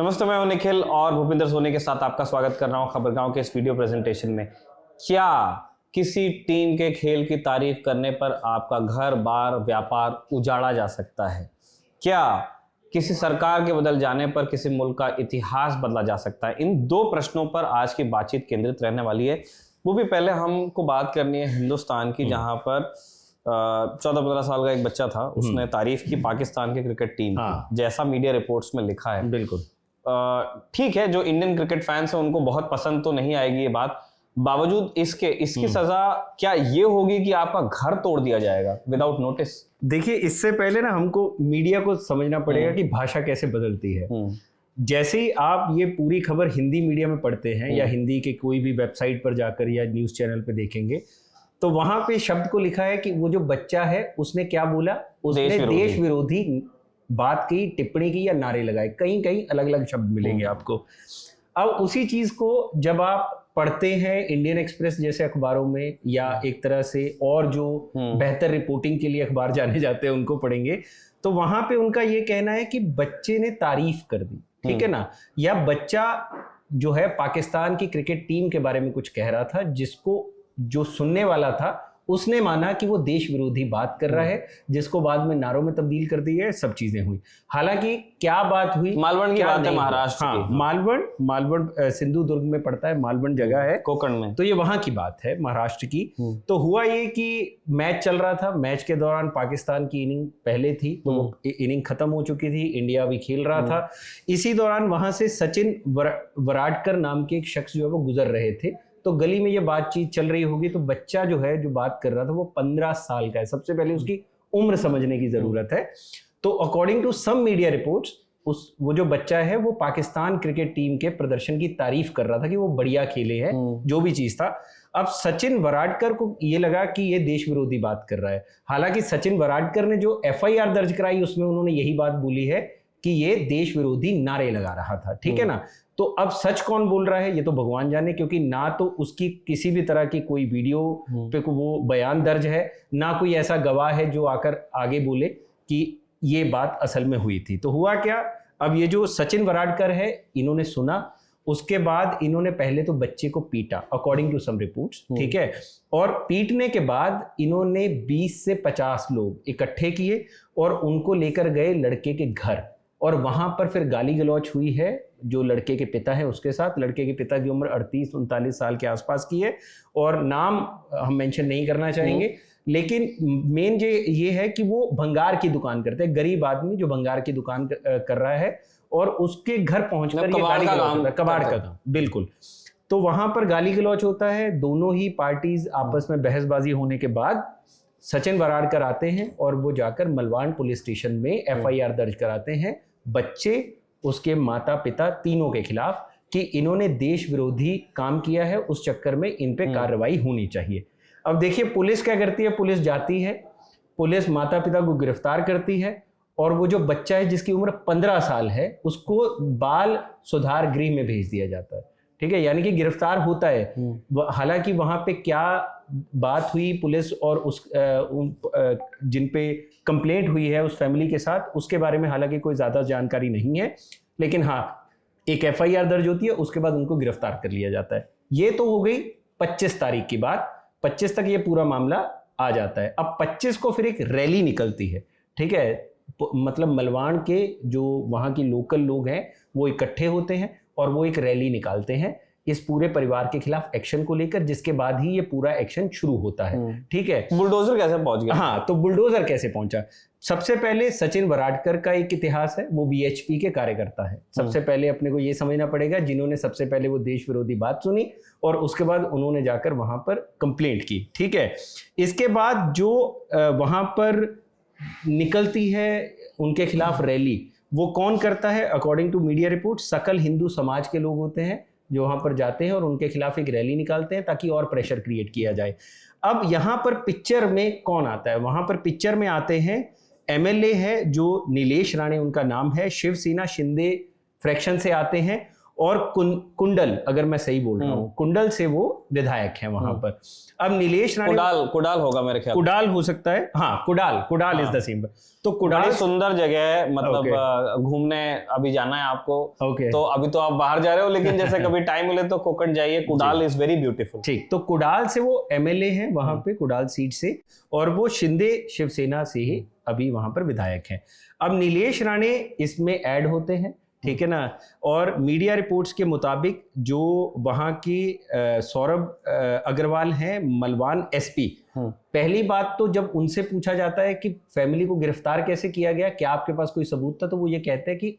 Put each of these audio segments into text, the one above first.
नमस्ते, मैं हूं निखिल और भूपिंदर सोनी के साथ आपका स्वागत कर रहा हूं खबरगांव के इस वीडियो प्रेजेंटेशन में। क्या किसी टीम के खेल की तारीफ करने पर आपका घर बार व्यापार उजाड़ा जा सकता है? क्या किसी सरकार के बदल जाने पर किसी मुल्क का इतिहास बदला जा सकता है? इन दो प्रश्नों पर आज की बातचीत केंद्रित रहने वाली है। वो भी पहले हमको बात करनी है हिंदुस्तान की, जहां पर 14-15 साल का एक बच्चा था, उसने तारीफ की पाकिस्तान की क्रिकेट टीम की, जैसा मीडिया रिपोर्ट्स में लिखा है। बिल्कुल ठीक है, जो इंडियन क्रिकेट फैंस हैं उनको बहुत पसंद तो नहीं आएगी ये बात, बावजूद इसकी सजा क्या ये होगी कि आपका घर तोड़ दिया जाएगा विदाउट नोटिस? देखिए, इससे पहले ना हमको मीडिया को समझना पड़ेगा कि भाषा कैसे बदलती है। जैसे ही आप ये पूरी खबर हिंदी मीडिया में पढ़ते हैं या हिंदी के कोई भी वेबसाइट पर जाकर या न्यूज़ चैनल पे देखेंगे, तो वहां पे शब्द को लिखा है कि वो जो बच्चा है उसने क्या बोला, उसने देश विरोधी बात की, टिप्पणी की या नारे लगाए। कहीं कहीं अलग अलग शब्द मिलेंगे आपको। अब उसी चीज को जब आप पढ़ते हैं इंडियन एक्सप्रेस जैसे अखबारों में, या एक तरह से और जो बेहतर रिपोर्टिंग के लिए अखबार जाने जाते हैं उनको पढ़ेंगे, तो वहां पे उनका ये कहना है कि बच्चे ने तारीफ कर दी, ठीक है ना, या बच्चा जो है पाकिस्तान की क्रिकेट टीम के बारे में कुछ कह रहा था, जिसको जो सुनने वाला था उसने माना कि वो देश विरोधी बात कर रहा है, जिसको बाद में नारों में तब्दील कर दी है। सब चीजें हुई। हालांकि क्या बात हुई, मालवण की बात है, महाराष्ट्र की। मालवण सिंधु दुर्ग में पड़ता है, मालवण जगह है कोकण में, तो ये वहां की बात है, महाराष्ट्र की। तो हुआ ये कि मैच चल रहा था, मैच के दौरान पाकिस्तान की इनिंग पहले थी, तो इनिंग खत्म हो चुकी थी, इंडिया भी खेल रहा था। इसी दौरान वहां से सचिन वराडकर नाम के एक शख्स जो है वो गुजर रहे थे, तो गली में ये बातचीत चल रही होगी। तो बच्चा जो है जो बात कर रहा था वो 15 साल का है। सबसे पहले उसकी उम्र समझने की जरूरत है। तो according to some media reports, वो जो बच्चा है वो पाकिस्तान क्रिकेट टीम के प्रदर्शन की तारीफ कर रहा था कि वो बढ़िया खेले हैं, जो भी चीज था। अब सचिन वराडकर को ये लगा कि ये देश विरोधी बात कर रहा है। हालांकि सचिन वराडकर ने जो FIR दर्ज कराई उसमें उन्होंने यही बात बोली है कि ये देश विरोधी नारे लगा रहा था, ठीक है ना। तो अब सच कौन बोल रहा है ये तो भगवान जाने, क्योंकि ना तो उसकी किसी भी तरह की कोई वीडियो पे वो बयान दर्ज है, ना कोई ऐसा गवाह है जो आकर आगे बोले कि ये बात असल में हुई थी। तो हुआ क्या, अब ये जो सचिन वराडकर है इन्होंने सुना, उसके बाद इन्होंने पहले तो बच्चे को पीटा अकॉर्डिंग टू सम रिपोर्ट्स, ठीक है। और पीटने के बाद इन्होंने 20 से 50 लोग इकट्ठे किए और उनको लेकर गए लड़के के घर, और वहां पर फिर गाली गलौच हुई है जो लड़के के पिता है उसके साथ। लड़के के पिता की उम्र 38-39 साल के आसपास की है, और नाम हम मेंशन नहीं करना चाहेंगे, लेकिन मेन ये है कि वो भंगार की दुकान करते हैं, गरीब आदमी जो भंगार की दुकान कर रहा है, और उसके घर पहुंचकर ये गाली गलौच होता है, कबाड़ का काम, बिल्कुल। तो वहां पर गाली गलौच होता है, दोनों ही पार्टीज आपस में बहसबाजी होने के बाद सचिन वराडकर आते हैं और वो जाकर मलवान पुलिस स्टेशन में FIR दर्ज कराते हैं बच्चे, उसके माता पिता तीनों के खिलाफ, कि इन्होंने देश विरोधी काम किया है, उस चक्कर में इन पे कार्रवाई होनी चाहिए। अब देखिए पुलिस क्या करती है, पुलिस जाती है, पुलिस माता पिता को गिरफ्तार करती है, और वो जो बच्चा है जिसकी उम्र 15 साल है उसको बाल सुधार गृह में भेज दिया जाता है, ठीक है, यानी कि गिरफ्तार होता है। हालांकि वहां पे क्या बात हुई पुलिस और जिन पे कंप्लेंट हुई है उस फैमिली के साथ, उसके बारे में हालांकि कोई ज्यादा जानकारी नहीं है, लेकिन हाँ एक FIR दर्ज होती है, उसके बाद उनको गिरफ्तार कर लिया जाता है। ये तो हो गई 25 तारीख की बात, 25 तक ये पूरा मामला आ जाता है। अब 25 को फिर एक रैली निकलती है, ठीक है, मतलब मलवान के जो वहाँ की लोकल लोग हैं वो इकट्ठे होते हैं और वो एक रैली निकालते हैं इस पूरे परिवार के खिलाफ एक्शन को लेकर, जिसके बाद ही ये पूरा एक्शन शुरू होता है, ठीक है। बुलडोजर कैसे पहुंच गया? हाँ, तो बुलडोजर कैसे पहुंचा? सबसे पहले सचिन वराडकर का एक इतिहास है, वो BHP के कार्यकर्ता है। सबसे पहले अपने को ये समझना पड़ेगा, जिन्होंने सबसे पहले वो देश विरोधी बात सुनी और उसके बाद उन्होंने जाकर वहां पर कंप्लेंट की, ठीक है। इसके बाद जो वहां पर निकलती है उनके खिलाफ रैली, वो कौन करता है? अकॉर्डिंग टू मीडिया रिपोर्ट सकल हिंदू समाज के लोग होते हैं जो वहां पर जाते हैं और उनके खिलाफ एक रैली निकालते हैं ताकि और प्रेशर क्रिएट किया जाए। अब यहाँ पर पिक्चर में कौन आता है? वहां पर पिक्चर में आते हैं MLA है जो नीलेश राणे उनका नाम है, शिवसेना शिंदे फ्रैक्शन से आते हैं, और कुंडल, अगर मैं सही बोल रहा हूँ, कुंडल से वो विधायक हैं वहां पर। अब नीलेश राणे, कुडाल होगा मेरे ख्याल, कुडाल हो सकता है, हाँ कुडाल इज द सेम। तो कुडाल बड़ी सुंदर जगह है, मतलब घूमने अभी जाना है आपको, तो अभी तो आप बाहर जा रहे हो, लेकिन जैसे कभी टाइम मिले तो कोकण जाइए, कुडाल इज वेरी ब्यूटीफुल। ठीक, तो कुडाल से वो एमएलए हैं वहां पे, कुडाल सीट से, और वो शिंदे शिवसेना से ही अभी वहां पर विधायक हैं। अब नीलेश राणे इसमें ऐड होते हैं, ठीक है ना, और मीडिया रिपोर्ट्स के मुताबिक जो वहां की सौरभ अग्रवाल हैं, मलवान एसपी, पहली बात तो जब उनसे पूछा जाता है कि फैमिली को गिरफ्तार कैसे किया गया, क्या आपके पास कोई सबूत था, तो वो ये कहते हैं कि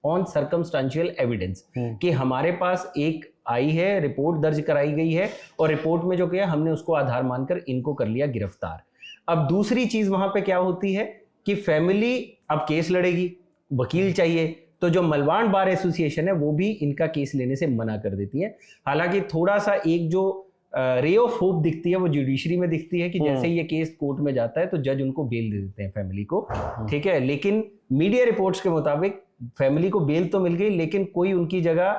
ऑन सर्कमस्टेंशियल एविडेंस, कि हमारे पास एक आई है, रिपोर्ट दर्ज कराई गई है, और रिपोर्ट में जो किया हमने उसको आधार मानकर इनको कर लिया गिरफ्तार। अब दूसरी चीज वहां पे क्या होती है कि फैमिली अब केस लड़ेगी, वकील चाहिए, तो जो मलवान बार एसोसिएशन है वो भी इनका केस लेने से मना कर देती है। हालांकि थोड़ा सा एक जो रे ऑफ होप दिखती है वो जुडिशरी में दिखती है कि जैसे ये केस कोर्ट में जाता है तो जज उनको बेल दे देते हैं फैमिली को, ठीक है। लेकिन मीडिया रिपोर्ट्स के मुताबिक फैमिली को बेल तो मिल गई, लेकिन कोई उनकी जगह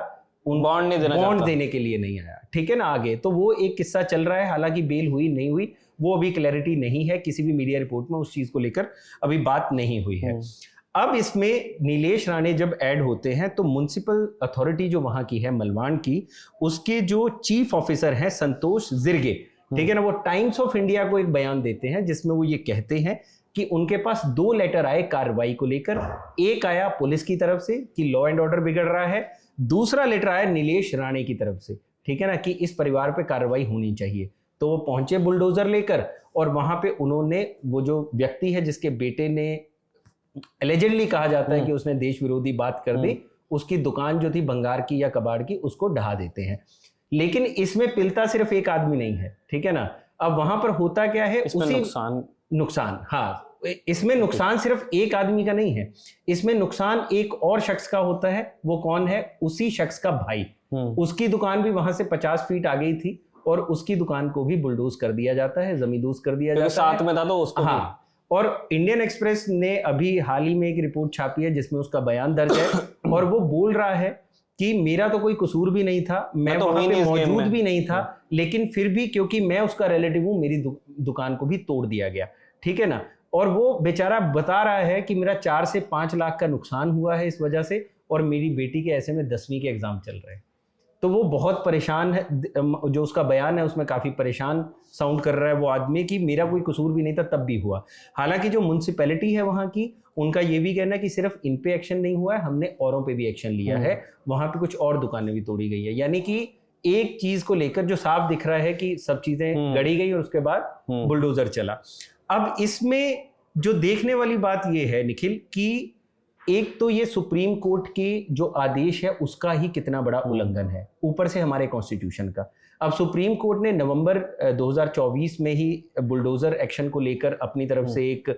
बॉन्ड देने के लिए नहीं आया, ठीक है ना। आगे तो वो एक किस्सा चल रहा है, हालांकि बेल हुई नहीं हुई वो अभी क्लैरिटी नहीं है, किसी भी मीडिया रिपोर्ट में उस चीज को लेकर अभी बात नहीं हुई है। अब इसमें नीलेश राणे जब ऐड होते हैं तो म्युनिसिपल अथॉरिटी जो वहां की है मलवान की, उसके जो चीफ ऑफिसर हैं संतोष जिरगे, ठीक है ना, वो टाइम्स ऑफ इंडिया को एक बयान देते हैं जिसमें वो ये कहते हैं कि उनके पास 2 लेटर आए कार्रवाई को लेकर। एक आया पुलिस की तरफ से कि लॉ एंड ऑर्डर बिगड़ रहा है, दूसरा लेटर आया नीलेश राणे की तरफ से, ठीक है ना, कि इस परिवार पे कार्रवाई होनी चाहिए। तो वो पहुंचे बुलडोजर लेकर, और वहां पे उन्होंने वो जो व्यक्ति है जिसके बेटे ने एलिजेडली कहा जाता है कि उसने देश विरोधी बात कर दी, उसकी दुकान जो थी भंगार की या कबाड़ की, उसको ढहा देते हैं। लेकिन इसमें पिलता सिर्फ एक आदमी नहीं है, ठीक है ना। अब वहां पर होता क्या है, उसी नुकसान, हाँ, इसमें नुकसान सिर्फ एक आदमी का नहीं है, इसमें नुकसान एक और शख्स का होता है। वो कौन है? उसी शख्स का भाई। उसकी दुकान भी वहां से 50 फीट आ गई थी और उसकी दुकान को भी बुलडोज कर दिया जाता है, जमींदोज कर दिया जाता है, साथ में था तो उसको। हाँ, और इंडियन एक्सप्रेस ने अभी हाल ही में एक रिपोर्ट छापी है जिसमें उसका बयान दर्ज है और वो बोल रहा है कि मेरा तो कोई कसूर भी नहीं था, मैं तो वहां पे मौजूद भी नहीं था, लेकिन फिर भी क्योंकि मैं उसका रिलेटिव हूं, मेरी दुकान को भी तोड़ दिया गया, ठीक है ना। और वो बेचारा बता रहा है कि मेरा 4 से 5 लाख का नुकसान हुआ है इस वजह से, और मेरी बेटी के ऐसे में 10वीं के एग्जाम चल रहे हैं। तो वो बहुत परेशान है, जो उसका बयान है उसमें काफ़ी परेशान साउंड कर रहा है वो आदमी कि मेरा कोई कसूर भी नहीं था तब भी हुआ। हालांकि जो म्युनिसिपैलिटी है वहाँ की, उनका ये भी कहना है कि सिर्फ इन पे एक्शन नहीं हुआ है, हमने औरों पे भी एक्शन लिया है, वहाँ पे कुछ और दुकानें भी तोड़ी गई है। यानी कि एक चीज़ को लेकर जो साफ दिख रहा है कि सब चीज़ें गड़ी गई और उसके बाद बुलडोजर चला। अब इसमें जो देखने वाली बात ये है निखिल कि एक तो ये सुप्रीम कोर्ट की जो आदेश है उसका ही कितना बड़ा उल्लंघन है, ऊपर से हमारे कॉन्स्टिट्यूशन का। अब सुप्रीम कोर्ट ने नवंबर 2024 में ही बुलडोजर एक्शन को लेकर अपनी तरफ से एक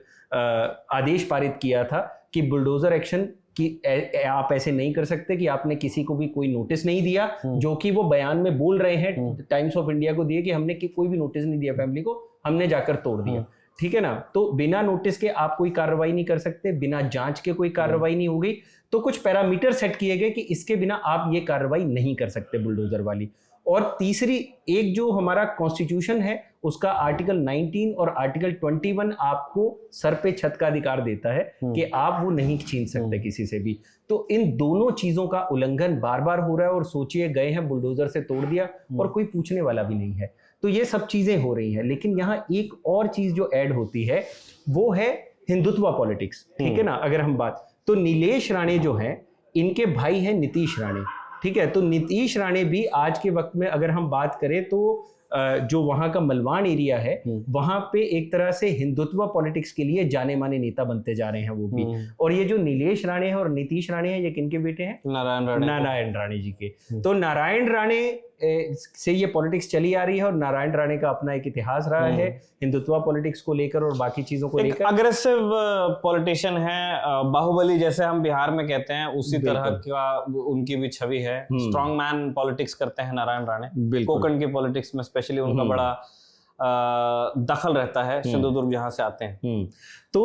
आदेश पारित किया था कि बुलडोजर एक्शन कि आप ऐसे नहीं कर सकते कि आपने किसी को भी कोई नोटिस नहीं दिया, जो कि वो बयान में बोल रहे हैं, टाइम्स ऑफ इंडिया को दिए कि हमने कोई भी नोटिस नहीं दिया फैमिली को, हमने जाकर तोड़ दिया, ठीक है ना। तो बिना नोटिस के आप कोई कार्रवाई नहीं कर सकते, बिना जांच के कोई कार्रवाई नहीं होगी। तो कुछ पैरामीटर सेट किए गए कि इसके बिना आप ये कार्रवाई नहीं कर सकते बुलडोजर वाली। और तीसरी एक जो हमारा कॉन्स्टिट्यूशन है उसका आर्टिकल 19 और आर्टिकल 21 आपको सर पे छत का अधिकार देता है कि आप वो नहीं छीन सकते किसी से भी। तो इन दोनों चीजों का उल्लंघन बार बार हो रहा है, और सोचिए गए हैं बुलडोजर से तोड़ दिया और कोई पूछने वाला भी नहीं है। तो ये सब चीजें हो रही हैं, लेकिन यहाँ एक और चीज जो ऐड होती है वो है हिंदुत्व पॉलिटिक्स, ठीक है ना। अगर हम बात, तो नीलेश राणे जो हैं इनके भाई हैं नीतीश राणे, ठीक है। तो नीतीश राणे भी आज के वक्त में अगर हम बात करें तो जो वहाँ का मलवान एरिया है वहाँ पे एक तरह से हिंदुत्व पॉलिटिक्स के लिए जाने माने नेता बनते जा रहे हैं वो भी। और ये जो नीलेश राणे हैं और नीतीश राणे हैं, ये किनके बेटे हैं? नारायण राणे जी के। तो नारायण राणे से ये पॉलिटिक्स चली आ रही है और नारायण राणे का अपना एक इतिहास रहा है हिंदुत्व पॉलिटिक्स को लेकर और बाकी चीजों को लेकर। अग्रेसिव पॉलिटिशियन है, बाहुबली जैसे हम बिहार में कहते हैं, उसी तरह का उनकी भी छवि है। स्ट्रॉन्ग मैन पॉलिटिक्स करते हैं नारायण राणे। कोकण की पॉलिटिक्स में स्पेशली उनका बड़ा दखल रहता है, सिंधुदुर्ग जहां से आते हैं। तो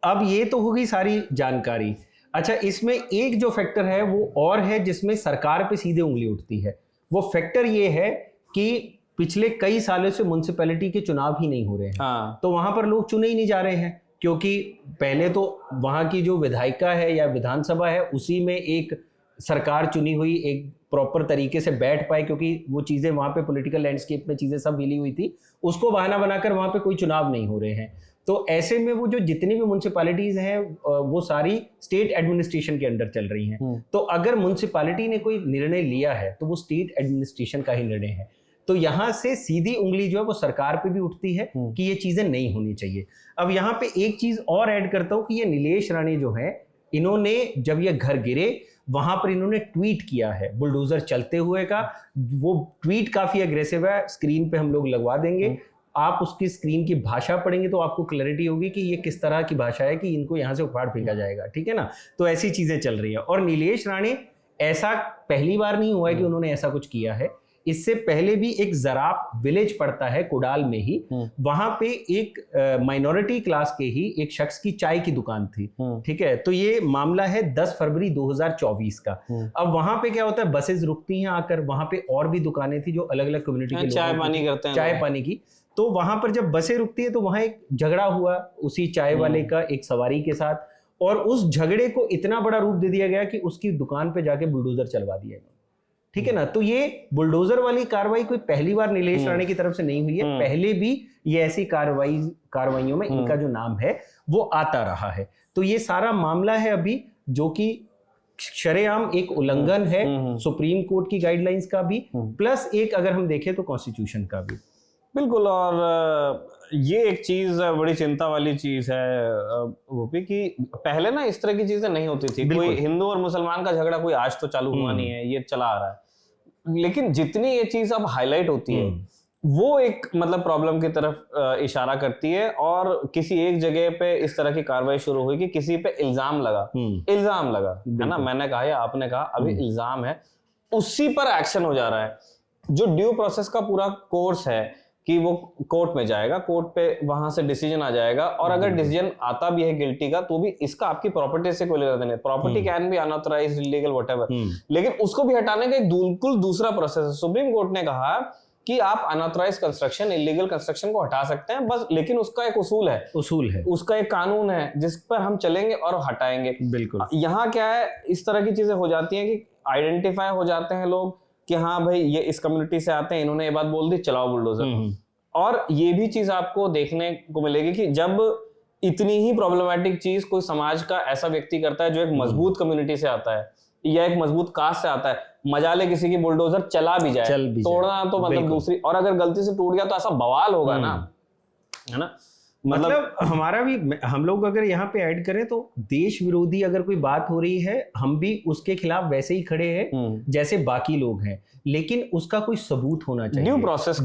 अब ये तो होगी सारी जानकारी। अच्छा, इसमें एक जो फैक्टर है वो और है जिसमें सरकार पे सीधे उंगली उठती है। वो फैक्टर ये है कि पिछले कई सालों से म्युनिसिपैलिटी के चुनाव ही नहीं हो रहे हैं। हाँ। तो वहां पर लोग चुने ही नहीं जा रहे हैं, क्योंकि पहले तो वहां की जो विधायिका है या विधानसभा है उसी में एक सरकार चुनी हुई एक प्रॉपर तरीके से बैठ पाए, क्योंकि वो चीजें वहां पे पॉलिटिकल लैंडस्केप में चीजें सब मिली हुई थी, उसको बहाना बनाकर वहां पे कोई चुनाव नहीं हो रहे हैं। तो ऐसे में वो जो जितनी भी म्युनिसिपैलिटीज हैं वो सारी स्टेट एडमिनिस्ट्रेशन के अंडर चल रही हैं। तो अगर म्युनिसिपैलिटी ने कोई निर्णय लिया है तो वो स्टेट एडमिनिस्ट्रेशन का ही निर्णय है। तो यहाँ से सीधी उंगली जो है वो सरकार पे भी उठती है कि ये चीजें नहीं होनी चाहिए। अब यहाँ पे एक चीज और ऐड करता हूँ कि ये नीलेश राणे जो है, इन्होंने जब ये घर गिरे वहां पर इन्होंने ट्वीट किया है बुलडोजर चलते हुए का। वो ट्वीट काफी अग्रेसिव है, स्क्रीन पे हम लोग लगवा देंगे, आप उसकी स्क्रीन की भाषा पढ़ेंगे तो आपको क्लैरिटी होगी कि ये किस तरह की भाषा है कि इनको यहाँ से उखाड़ फेंका जाएगा, ठीक है ना। तो ऐसी चीजें चल रही है। और नीलेश राणे, ऐसा पहली बार नहीं हुआ है कि उन्होंने ऐसा कुछ किया है। इससे पहले भी एक जराप विलेज पड़ता है कुडाल में ही, वहां पे एक माइनॉरिटी क्लास के ही एक शख्स की चाय की दुकान थी, ठीक है। तो ये मामला है 10 फरवरी 2024 का। अब वहां पे क्या होता है, बसेस रुकती हैं आकर, वहां पे और भी दुकानें थी जो अलग अलग कम्युनिटी के चाय पानी करते हैं, चाय पानी की। तो वहां पर जब बसें रुकती है तो वहां एक झगड़ा हुआ उसी चाय वाले का एक सवारी के साथ, और उस झगड़े को इतना बड़ा रूप दे दिया गया कि उसकी दुकान पे जाके बुलडोजर चलवा दिया, ठीक है ना। तो ये बुलडोजर वाली कार्रवाई कोई पहली बार नीलेश राणे की तरफ से नहीं हुई है, पहले भी ये ऐसी कार्रवाइयों में इनका जो नाम है वो आता रहा है। तो ये सारा मामला है अभी जो कि शरेआम एक उल्लंघन है सुप्रीम कोर्ट की गाइडलाइंस का भी, प्लस एक अगर हम देखें तो कॉन्स्टिट्यूशन का भी। बिल्कुल। और ये एक चीज बड़ी चिंता वाली चीज है गोपी कि पहले ना इस तरह की चीजें नहीं होती थी। कोई हिंदू और मुसलमान का झगड़ा कोई आज तो चालू हुआ नहीं है, ये चला आ रहा है। लेकिन जितनी ये चीज अब हाईलाइट होती है वो एक मतलब प्रॉब्लम की तरफ इशारा करती है। और किसी एक जगह पे इस तरह की कार्रवाई शुरू हुई कि किसी पे इल्जाम लगा है ना, मैंने कहा या आपने कहा, अभी इल्जाम है, उसी पर एक्शन हो जा रहा है। जो ड्यू प्रोसेस का पूरा कोर्स है कि वो कोर्ट में जाएगा, कोर्ट पे वहां से डिसीजन आ जाएगा, और अगर डिसीजन आता भी है गिल्टी का तो भी इसका आपकी प्रॉपर्टी से कोई लेना देना नहीं। Property can be unauthorised, illegal, whatever, लेकिन उसको भी हटाने का एक बिल्कुल दूसरा प्रोसेस है। सुप्रीम कोर्ट ने कहा कि आप अनऑथराइज्ड कंस्ट्रक्शन, इलीगल कंस्ट्रक्शन को हटा सकते हैं बस, लेकिन उसका एक उसूल है, उसका एक कानून है जिस पर हम चलेंगे और हटाएंगे। बिल्कुल। यहाँ क्या है, इस तरह की चीजें हो जाती हैं कि आइडेंटिफाई हो जाते हैं लोग कि हाँ भाई ये इस कम्युनिटी से आते हैं, इन्होंने ये बात बोल दी, चलाओ बुलडोजर। और ये भी चीज आपको देखने को मिलेगी कि जब इतनी ही प्रॉब्लमेटिक चीज कोई समाज का ऐसा व्यक्ति करता है जो एक मजबूत कम्युनिटी से आता है या एक मजबूत कास्ट से आता है, मजाले किसी की बुलडोजर चला भी जाए, तोड़ना तो मतलब दूसरी, और अगर गलती से टूट गया तो ऐसा बवाल होगा ना, है ना। मतलब हमारा भी, हम लोग अगर यहाँ पे ऐड करें तो देश विरोधी अगर कोई बात हो रही है, हम भी उसके खिलाफ वैसे ही खड़े हैं जैसे बाकी लोग हैं, लेकिन उसका कोई सबूत होना चाहिए, ड्यू प्रोसेस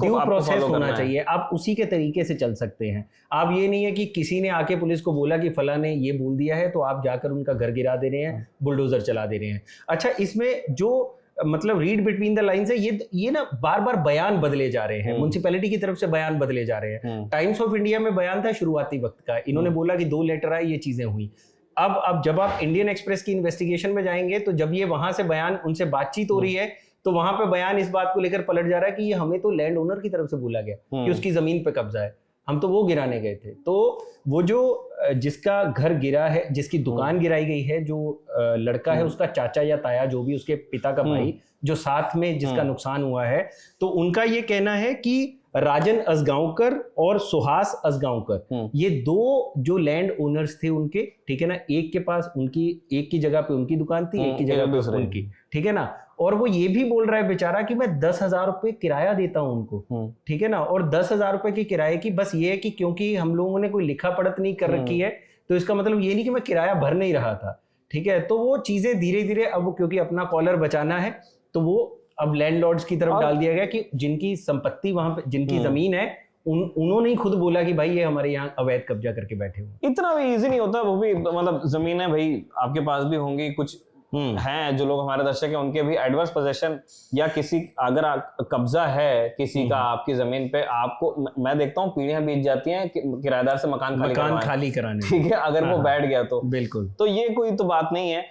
होना चाहिए। आप उसी के तरीके से चल सकते हैं। आप ये नहीं है कि किसी ने आके पुलिस को बोला कि फला ने ये बोल दिया है तो आप जाकर उनका घर गिरा दे रहे हैं, बुलडोजर चला दे रहे हैं। अच्छा, इसमें जो मतलब रीड बिटवीन द लाइंस है, ये ना बार बार बयान बदले जा रहे हैं, म्युनिसिपैलिटी की तरफ से बयान बदले जा रहे हैं। टाइम्स ऑफ इंडिया में बयान था शुरुआती वक्त का, इन्होंने बोला कि 2 लेटर आए, ये चीजें हुई। अब जब आप इंडियन एक्सप्रेस की इन्वेस्टिगेशन में जाएंगे तो जब ये वहां से बयान, उनसे बातचीत हो रही है तो वहां पे बयान इस बात को लेकर पलट जा रहा है कि ये हमें तो लैंड ओनर की तरफ से बोला गया कि उसकी जमीन पे कब्जा है, हम तो वो गिराने गए थे। तो वो जो जिसका घर गिरा है, जिसकी दुकान गिराई गई है, जो लड़का है उसका चाचा या ताया, जो भी उसके पिता का भाई जो साथ में जिसका नुकसान हुआ है, तो उनका ये कहना है कि राजन असगांवकर और सुहास असगांवकर, ये 2 जो लैंड ओनर्स थे उनके, ठीक है ना, एक के पास उनकी, एक की जगह पे उनकी दुकान थी, एक की जगह पे उनकी, ठीक है ना। और वो ये भी बोल रहा है बेचारा कि मैं 10,000 रुपए किराया देता हूं उनको, ठीक है ना। और 10,000 रुपए की किराए की बस ये है कि क्योंकि हम लोगों ने कोई लिखा पढ़त नहीं कर रखी है, तो इसका मतलब ये नहीं कि मैं किराया भर नहीं रहा था, ठीक है। तो वो चीजें धीरे धीरे अब क्योंकि अपना कॉलर बचाना है तो वो अब लैंडलॉर्ड्स की तरफ डाल दिया गया कि जिनकी संपत्ति वहां पे, जिनकी जमीन है, उन्होंने ही खुद बोला कि भाई ये हमारे यहाँ अवैध कब्जा करके बैठे हुए। इतना भी इजी नहीं होता वो भी, मतलब जमीनें भाई आपके पास भी होंगी, कुछ हैं, जो लोग हमारे दर्शक हैं, उनके भी एडवर्स पोजेशन या किसी अगर कब्जा है किसी का आपकी जमीन पे, आपको मैं देखता हूँ पीढ़ियां बीत जाती हैं किराएदार से मकान खाली कराने, ठीक है, अगर वो बैठ गया तो बिल्कुल। तो ये कोई तो बात नहीं है।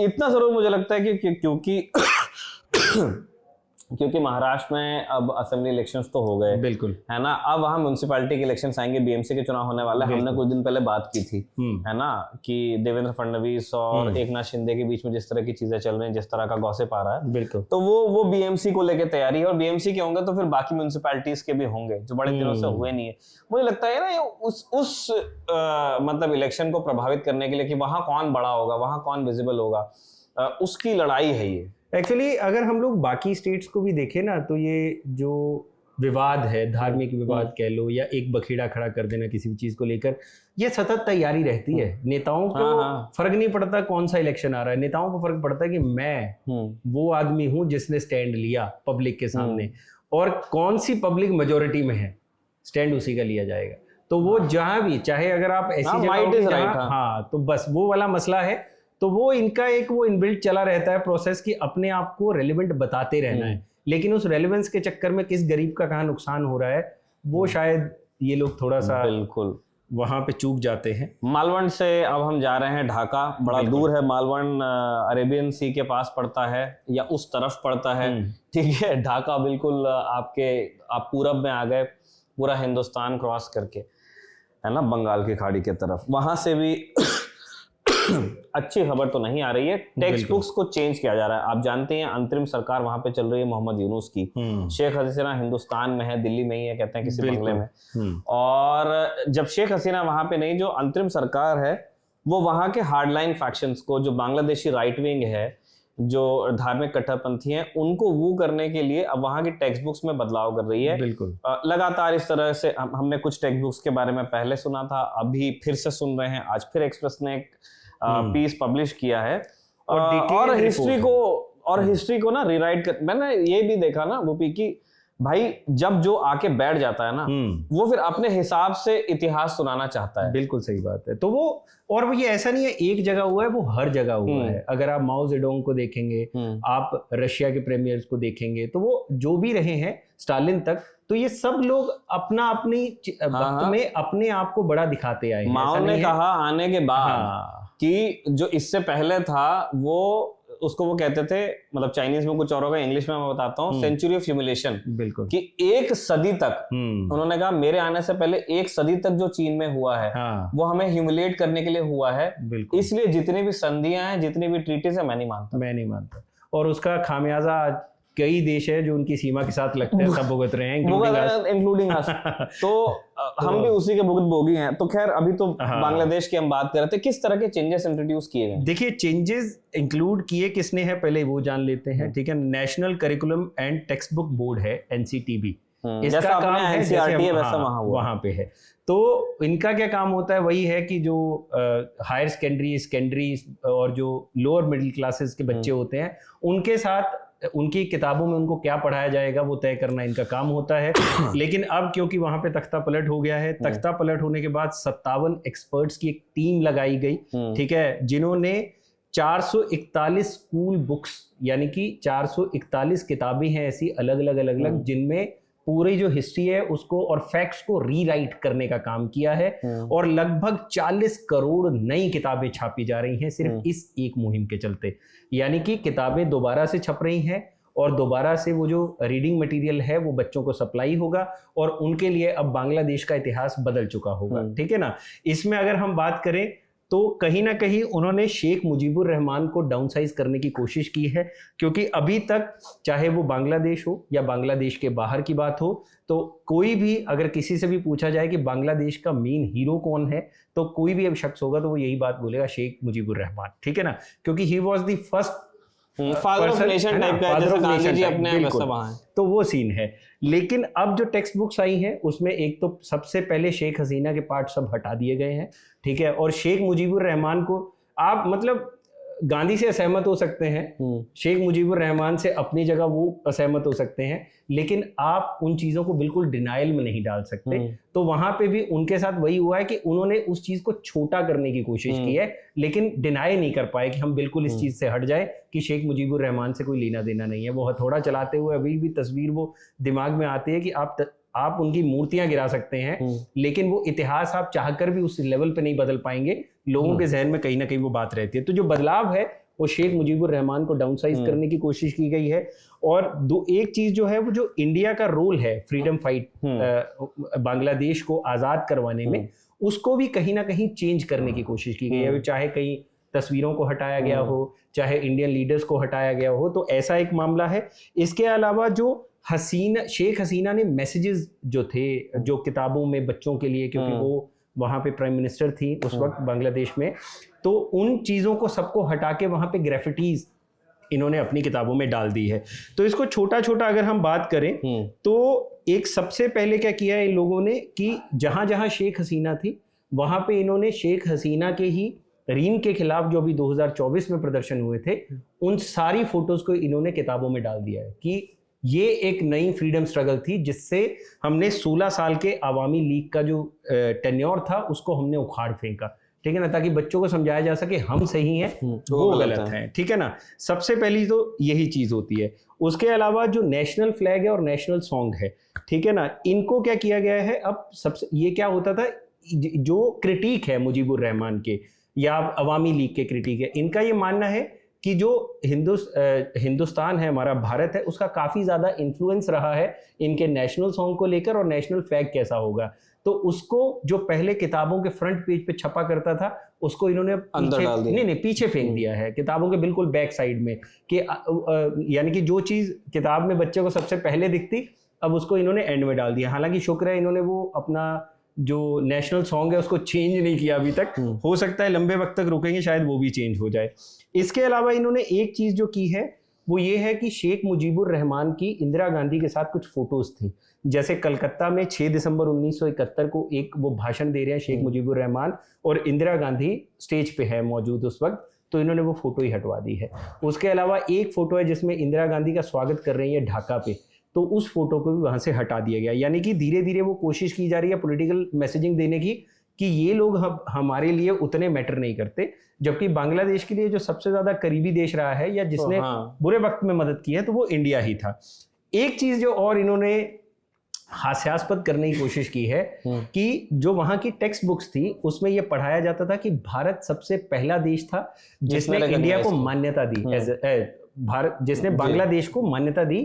इतना जरूर मुझे लगता है कि क्योंकि महाराष्ट्र में अब असेंबली इलेक्शंस तो हो गए, बिल्कुल, है ना, अब वहाँ म्युनिसिपैलिटी के इलेक्शंस आएंगे, बीएमसी के चुनाव होने वाले। हमने कुछ दिन पहले बात की थी, है ना, कि देवेंद्र फडणवीस और एकनाथ शिंदे के बीच में जिस तरह की चीजें चल रही हैं, जिस तरह का गॉसिप आ रहा है, बिल्कुल, तो वो बीएमसी को लेके तैयारी है, और बीएमसी के होंगे तो फिर बाकी म्युनिसिपैलिटीज के भी होंगे जो बड़े दिनों से हुए नहीं है। मुझे लगता है ना उस मतलब इलेक्शन को प्रभावित करने के लिए कि वहां कौन बड़ा होगा, वहां कौन विजिबल होगा, उसकी लड़ाई है ये। एक्चुअली अगर हम लोग बाकी स्टेट्स को भी देखें ना, तो ये जो विवाद है, धार्मिक विवाद कह लो, या एक बखेड़ा खड़ा कर देना किसी भी चीज को लेकर, ये सतत तैयारी रहती है। नेताओं को फर्क नहीं पड़ता कौन सा इलेक्शन आ रहा है, नेताओं को फर्क पड़ता है कि मैं वो आदमी हूं जिसने स्टैंड लिया पब्लिक के सामने, और कौन सी पब्लिक मेजोरिटी में है, स्टैंड उसी का लिया जाएगा। तो वो जहां भी, चाहे अगर आप ऐसी जगह, हाँ, तो बस वो वाला मसला है। तो वो इनका एक वो इनबिल्ट चला रहता है प्रोसेस कि अपने आप को रेलिवेंट बताते रहना है, लेकिन उस रेलिवेंस के चक्कर में किस गरीब का कहाँ नुकसान हो रहा है, वो शायद ये लोग थोड़ा सा बिल्कुल वहां पे चूक जाते हैं। मालवण से अब हम जा रहे हैं ढाका, बड़ा दूर है मालवण, अरेबियन सी के पास पड़ता है या उस तरफ पड़ता है, ठीक है। ढाका बिल्कुल आप पूरब में आ गए, पूरा हिंदुस्तान क्रॉस करके, है ना, बंगाल की खाड़ी के तरफ। वहां से भी अच्छी खबर तो नहीं आ रही है, टेक्स्ट बुक्स को चेंज किया जा रहा है। आप जानते हैं अंतरिम सरकार वहां पे चल रही है मोहम्मद यूनुस की, शेख हसीना हिंदुस्तान में है, दिल्ली में ही है, कहते हैं किसी बंगले में। और जब शेख हसीना वहां पे नहीं, जो अंतरिम सरकार है वो वहां के हार्डलाइन फैक्शंस को, जो बांग्लादेशी राइट विंग है, जो धार्मिक कट्टरपंथी हैं, उनको वो करने के लिए अब वहां की टेक्स्ट बुक्स में बदलाव कर रही है। बिल्कुल, लगातार इस तरह से हमने कुछ टेक्स्ट बुक्स के बारे में पहले सुना था, अभी फिर से सुन रहे हैं। आज फिर एक्सप्रेस ने एक पीस पब्लिश किया है और हिस्ट्री को ना रीराइट कर। मैंने ये भी देखा ना वो कि भाई जब जो आके बैठ जाता है ना, वो फिर अपने हिसाब से इतिहास सुनाना चाहता है। बिल्कुल सही बात है। तो वो, और ये ऐसा नहीं है एक जगह हुआ है, वो हर जगह हुआ है। अगर आप माओ जेडोंग को देखेंगे, आप रशिया के प्रीमियर्स को देखेंगे, तो वो जो भी रहे हैं, स्टालिन तक, तो ये सब लोग अपना अपनी वक्त में अपने आप को बड़ा दिखाते आए हैं। माओ ने कहा आने के बाद कि जो इससे पहले था वो, उसको वो कहते थे, मतलब चाइनीज में कुछ और होगा, इंग्लिश में मैं बताता हूँ, सेंचुरी ऑफ ह्यूमिलेशन। बिल्कुल, कि एक सदी तक उन्होंने कहा मेरे आने से पहले एक सदी तक जो चीन में हुआ है, वो हमें ह्यूमिलेट करने के लिए हुआ है। इसलिए जितनी भी संधियां हैं, जितनी भी ट्रीटीज है, मैं नहीं मानता। और उसका खामियाजा कई देश है जो उनकी सीमा के साथ लगते हैं, सब भुगत रहे हैं, इंक्लूडिंग अस। तो हम भी उसी के भुगत भोगी हैं। तो खैर अभी तो बांग्लादेश की हम बात कर रहे थे, किस तरह के चेंजेस इंट्रोड्यूस किए गए? देखिए, चेंजेस इंक्लूड किए किसने है, पहले वो जान लेते हैं, ठीक है। National curriculum and text book board है, NCTB, इसका काम है, वहां पे है। तो इनका क्या काम होता है, वही है कि जो हायर सेकेंडरी और जो लोअर मिडिल क्लासेस के बच्चे होते हैं, उनके साथ उनकी किताबों में उनको क्या पढ़ाया जाएगा वो तय करना इनका काम होता है। लेकिन अब क्योंकि वहां पे तख्ता पलट हो गया है, तख्ता पलट होने के बाद 57 एक्सपर्ट्स की एक टीम लगाई गई, ठीक है, जिन्होंने 441 स्कूल बुक्स, यानी कि 441 किताबें हैं ऐसी अलग अलग जिनमें पूरी जो हिस्ट्री है उसको और फैक्ट्स को रीराइट करने का काम किया है। और लगभग 40 करोड़ नई किताबें छापी जा रही हैं सिर्फ इस एक मुहिम के चलते। यानी कि किताबें दोबारा से छप रही हैं और दोबारा से वो जो रीडिंग मटेरियल है वो बच्चों को सप्लाई होगा, और उनके लिए अब बांग्लादेश का इतिहास बदल चुका होगा, ठीक है ना। इसमें अगर हम बात करें तो कहीं ना कहीं उन्होंने शेख मुजीबुर रहमान को डाउनसाइज करने की कोशिश की है, क्योंकि अभी तक चाहे वो बांग्लादेश हो या बांग्लादेश के बाहर की बात हो, तो कोई भी अगर किसी से भी पूछा जाए कि बांग्लादेश का मेन हीरो कौन है, तो कोई भी अब शख्स होगा तो वो यही बात बोलेगा, शेख मुजीबुर रहमान, ठीक है ना, क्योंकि he was the first father of nation type का, जैसे गांधी जी अपने वैसा वहां है। तो वो सीन है। लेकिन अब जो टेक्स्ट बुक्स आई हैं उसमें एक तो सबसे पहले शेख हसीना के पार्ट सब हटा दिए गए हैं, ठीक है, और शेख मुजीबुर रहमान को आप मतलब गांधी से असहमत हो सकते हैं, शेख मुजीबुर रहमान से अपनी जगह वो असहमत हो सकते हैं, लेकिन आप उन चीज़ों को बिल्कुल डिनायल में नहीं डाल सकते। तो वहाँ पे भी उनके साथ वही हुआ है कि उन्होंने उस चीज़ को छोटा करने की कोशिश की है, लेकिन डिनाई नहीं कर पाए कि हम बिल्कुल इस चीज़ से हट जाए कि शेख मुजीबुर रहमान से कोई लेना देना नहीं है। वो हथौड़ा चलाते हुए अभी भी तस्वीर वो दिमाग में आती है कि आप उनकी मूर्तियां गिरा सकते हैं, लेकिन वो इतिहास आप चाहकर भी उस लेवल पे नहीं बदल पाएंगे। लोगों के जहन में कहीं ना कहीं वो बात रहती है। तो जो बदलाव है वो शेख मुजीबुर रहमान को डाउनसाइज करने की कोशिश की गई है। और एक चीज जो है वो जो इंडिया का रोल है फ्रीडम फाइट बांग्लादेश को आजाद करवाने में, उसको भी कहीं ना कहीं चेंज करने की कोशिश की गई है। चाहे कहीं तस्वीरों को हटाया गया हो, चाहे इंडियन लीडर्स को हटाया गया हो, तो ऐसा एक मामला है। इसके अलावा जो शेख हसीना ने मैसेजेस जो थे जो किताबों में बच्चों के लिए, क्योंकि वो वहाँ पे प्राइम मिनिस्टर थी उस वक्त बांग्लादेश में, तो उन चीज़ों को सबको हटा के वहाँ पे ग्राफिटीज इन्होंने अपनी किताबों में डाल दी है। तो इसको छोटा छोटा अगर हम बात करें तो एक सबसे पहले क्या किया है इन लोगों ने कि जहाँ जहाँ शेख हसीना थी वहाँ पे इन्होंने शेख हसीना के ही रीन के खिलाफ जो अभी 2024 में प्रदर्शन हुए थे, उन सारी फोटोज को इन्होंने किताबों में डाल दिया है कि ये एक नई फ्रीडम स्ट्रगल थी जिससे हमने 16 साल के आवामी लीग का जो टेन्योर था उसको हमने उखाड़ फेंका, ठीक है ना, ताकि बच्चों को समझाया जा सके हम सही हैं वो गलत हैं, ठीक है ना। सबसे पहली तो यही चीज होती है। उसके अलावा जो नेशनल फ्लैग है और नेशनल सॉन्ग है, ठीक है ना, इनको क्या किया गया है, अब सबसे ये क्या होता था, जो क्रिटिक है मुजीबुर रहमान के या अवामी लीग के क्रिटिक है, इनका ये मानना है कि जो हिंदुस्तान है हमारा, भारत है, उसका काफ़ी ज़्यादा इन्फ्लुएंस रहा है इनके नेशनल सॉन्ग को लेकर और नेशनल फ्लैग कैसा होगा। तो उसको जो पहले किताबों के फ्रंट पेज पे छपा करता था उसको इन्होंने पीछे फेंक दिया है, किताबों के बिल्कुल बैक साइड में, कि यानी कि जो चीज़ किताब में बच्चे को सबसे पहले दिखती अब उसको इन्होंने एंड में डाल दिया। हालांकि शुक्र है इन्होंने वो अपना जो नेशनल सॉन्ग है उसको चेंज नहीं किया अभी तक, हो सकता है लंबे वक्त तक रुकेंगे शायद वो भी चेंज हो जाए। इसके अलावा इन्होंने एक चीज़ जो की है वो ये है कि शेख मुजीबुर रहमान की इंदिरा गांधी के साथ कुछ फोटोज थी। जैसे कलकत्ता में 6 दिसंबर 1971 को एक वो भाषण दे रहे हैं शेख मुजीबुर रहमान और इंदिरा गांधी स्टेज पे है मौजूद उस वक्त, तो इन्होंने वो फोटो ही हटवा दी है। उसके अलावा एक फोटो है जिसमें इंदिरा गांधी का स्वागत कर रही है ढाका पे, तो उस फोटो को भी वहां से हटा दिया गया। यानी कि धीरे धीरे वो कोशिश की जा रही है पॉलिटिकल मैसेजिंग देने की कि ये लोग हमारे लिए उतने मैटर नहीं करते, जबकि बांग्लादेश के लिए जो सबसे ज्यादा करीबी देश रहा है या जिसने बुरे वक्त में मदद की है तो वो इंडिया ही था। एक चीज जो और इन्होंने हास्यास्पद करने की कोशिश की है कि जो वहां की टेक्स्ट बुक्स थी उसमें ये पढ़ाया जाता था कि भारत सबसे पहला देश था जिसने इंडिया को मान्यता दी, भारत जिसने बांग्लादेश को मान्यता दी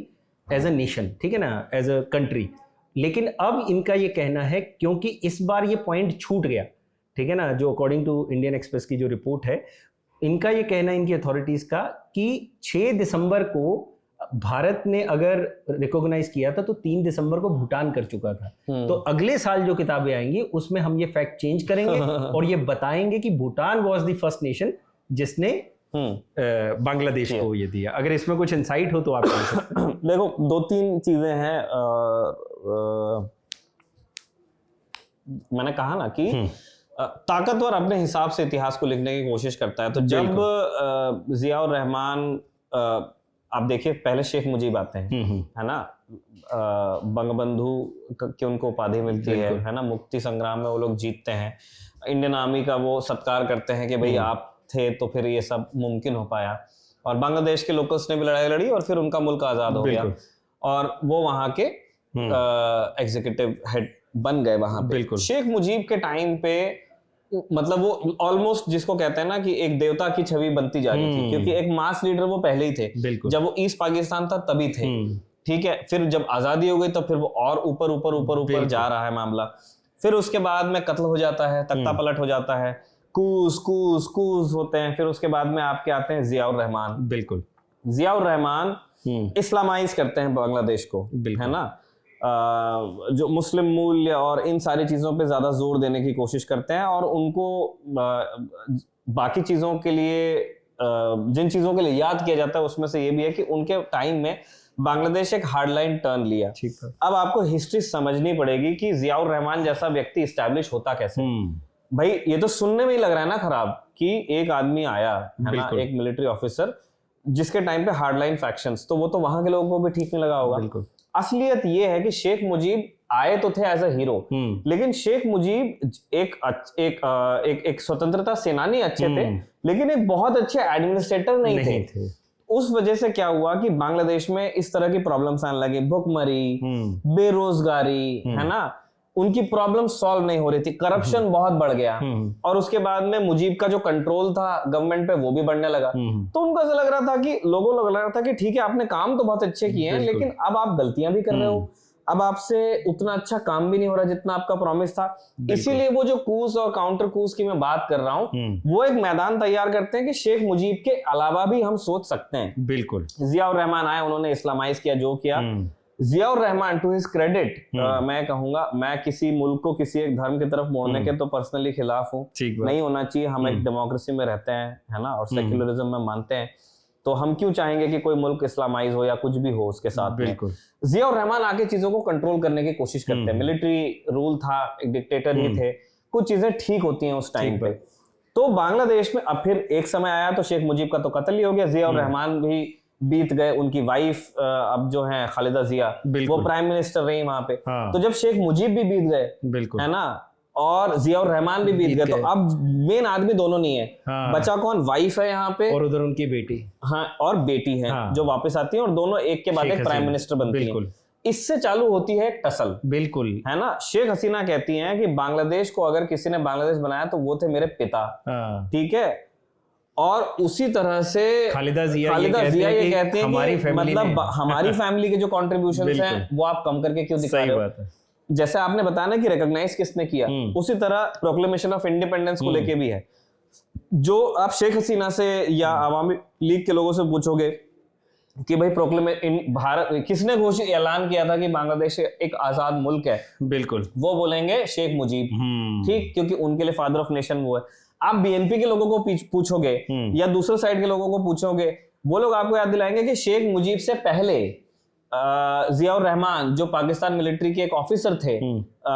एज अ नेशन, ठीक है ना, एज अ कंट्री। लेकिन अब इनका ये कहना है, क्योंकि इस बार ये पॉइंट छूट गया, ठीक है ना, जो अकॉर्डिंग टू इंडियन एक्सप्रेस की जो रिपोर्ट है, इनका ये कहना है इनकी अथॉरिटीज का कि 6 दिसंबर को भारत ने अगर रिकॉग्नाइज किया था तो 3 दिसंबर को भूटान कर चुका था। तो अगले साल जो किताबें आएंगी उसमें हम ये फैक्ट चेंज करेंगे और ये बताएंगे कि Bhutan was the first nation जिसने बांग्लादेश को ये दिया। अगर इसमें कुछ इंसाइट हो तो आप देखो 2-3 चीजें हैं। मैंने कहा ना कि ताकतवर अपने हिसाब से इतिहास को लिखने की कोशिश करता है। तो जब जियाउर रहमान, आप देखिए पहले शेख मुजीब आते हैं, है ना, बंगबंधु की उनको उपाधि मिलती है ना, मुक्ति संग्राम में वो लोग जीतते हैं, इंडियन आर्मी का वो सत्कार करते हैं कि भाई आप थे तो फिर ये सब मुमकिन हो पाया, और बांग्लादेश के लोकल्स ने भी लड़ाई लड़ी और फिर उनका मुल्क आजाद हो गया और वो वहां के एग्जीक्यूटिव हेड बन गए वहां पे। शेख मुजीब के टाइम पे मतलब वो ऑलमोस्ट जिसको कहते हैं ना कि एक देवता की छवि बनती जा रही थी, क्योंकि एक मास लीडर वो पहले ही थे, जब वो ईस्ट पाकिस्तान था तभी थे, ठीक है। फिर जब आजादी हो गई तो फिर वो और ऊपर ऊपर ऊपर ऊपर जा रहा है मामला। फिर उसके बाद में कत्ल हो जाता है, तख्ता पलट हो जाता है, कूस होते हैं। फिर उसके बाद में आपके आते हैं जियाउर रहमान। बिल्कुल, जियाउर रहमान इस्लामाइज करते हैं बांग्लादेश को, है ना, जो मुस्लिम मूल्य और इन सारी चीजों पे ज्यादा जोर देने की कोशिश करते हैं और उनको बाकी चीजों के लिए, जिन चीजों के लिए याद किया जाता है उसमें से ये भी है कि उनके टाइम में बांग्लादेश एक हार्डलाइन टर्न लिया। अब आपको हिस्ट्री समझनी पड़ेगी कि जियाउर रहमान जैसा व्यक्ति इस्टेब्लिश होता कैसे, भाई ये तो सुनने में ही लग रहा है ना खराब कि एक आदमी आया है ना, बिल्कुल। एक मिलिट्री ऑफिसर, जिसके टाइम पे हार्डलाइन फैक्शंस, तो वो तो वहां के लोगों को भी ठीक नहीं लगा होगा। बिल्कुल। असलियत ये है कि शेख मुजीब आए तो थे एज अ हीरो, लेकिन शेख मुजीब एक स्वतंत्रता सेनानी अच्छे थे, लेकिन एक बहुत अच्छे एडमिनिस्ट्रेटर नहीं थे। उस वजह से क्या हुआ कि बांग्लादेश में इस तरह की प्रॉब्लम्स आने लगी, भुखमरी, बेरोजगारी, है ना, उनकी प्रॉब्लम सॉल्व नहीं हो रही थी, करप्शन बहुत बढ़ गया, और उसके बाद में मुजीब का जो कंट्रोल था गवर्नमेंट पे वो भी बढ़ने लगा। तो उनको ऐसा लग रहा था कि लोगों को लग रहा था कि ठीक है आपने काम तो बहुत अच्छे किए हैं, लेकिन अब आप गलतियां भी कर रहे हो, अब आपसे उतना अच्छा काम भी नहीं हो रहा जितना आपका प्रॉमिस था। इसीलिए वो जो कूस और काउंटर कूस की मैं बात कर रहा हूँ, वो एक मैदान तैयार करते हैं कि शेख मुजीब के अलावा भी हम सोच सकते हैं। बिल्कुल। जियाउर रहमान आए, उन्होंने इस्लामाइज किया जो किया। Ziaur Rahman to his credit मैं कहूंगा, मैं किसी मुल्क को किसी एक धर्म की तरफ मोड़ने के तो पर्सनली खिलाफ हूँ, नहीं होना चाहिए। हम एक डेमोक्रेसी में रहते हैं, है ना, और सेक्युलरिज्म में मानते हैं, तो हम क्यों चाहेंगे कि कोई मुल्क इस्लामाइज हो या कुछ भी हो उसके साथ। बिल्कुल। जियाउर रहमान आके चीजों को कंट्रोल करने की कोशिश करते हैं। मिलिट्री रूल था, एक डिक्टेटर ही थे, कुछ चीजें ठीक होती हैं उस टाइम पे। तो बांग्लादेश में अब फिर एक समय आया तो शेख मुजीब का तो कत्ल ही हो गया, जियाउर रहमान भी बीत गए, उनकी वाइफ अब जो है खालिदा जिया, वो प्राइम मिनिस्टर रही वहां पे। तो जब शेख मुजीब भी बीत गए, है ना, और जियाउर रहमान भी बीत गए, तो अब मेन आदमी दोनों नहीं है, बचा कौन, वाइफ है यहाँ पे, और उधर उनकी बेटी, हाँ, और बेटी है जो वापस आती है, और दोनों एक के बाद एक प्राइम मिनिस्टर बनती है। इससे चालू होती है एक टसल, बिल्कुल, है ना। शेख हसीना कहती हैं कि बांग्लादेश को अगर किसी ने बांग्लादेश बनाया तो वो थे मेरे पिता, ठीक है, और उसी तरह से खालिदा जिया ये कहती हैं कि मतलब हमारी फैमिली के जो कॉन्ट्रीब्यूशंस हैं वो आप कम करके क्यों दिखा रहे हो। जैसे आपने बताया ना कि रिकॉग्नाइज किसने किया, उसी तरह प्रोक्लेमेशन ऑफ इंडिपेंडेंस को लेके भी है। जो आप शेख हसीना से या अवामी लीग के लोगों से पूछोगे कि भाई भारत किसने घोषित ऐलान किया था कि बांग्लादेश एक आजाद मुल्क है, बिल्कुल वो बोलेंगे शेख मुजीब, ठीक, क्योंकि उनके लिए फादर ऑफ नेशन वो है। आप बीएनपी के लोगों को पूछोगे या दूसरे साइड के लोगों को पूछोगे, वो लोग आपको याद दिलाएंगे कि शेख मुजीब से पहले जियाउर रहमान जो पाकिस्तान मिलिट्री के एक ऑफिसर थे,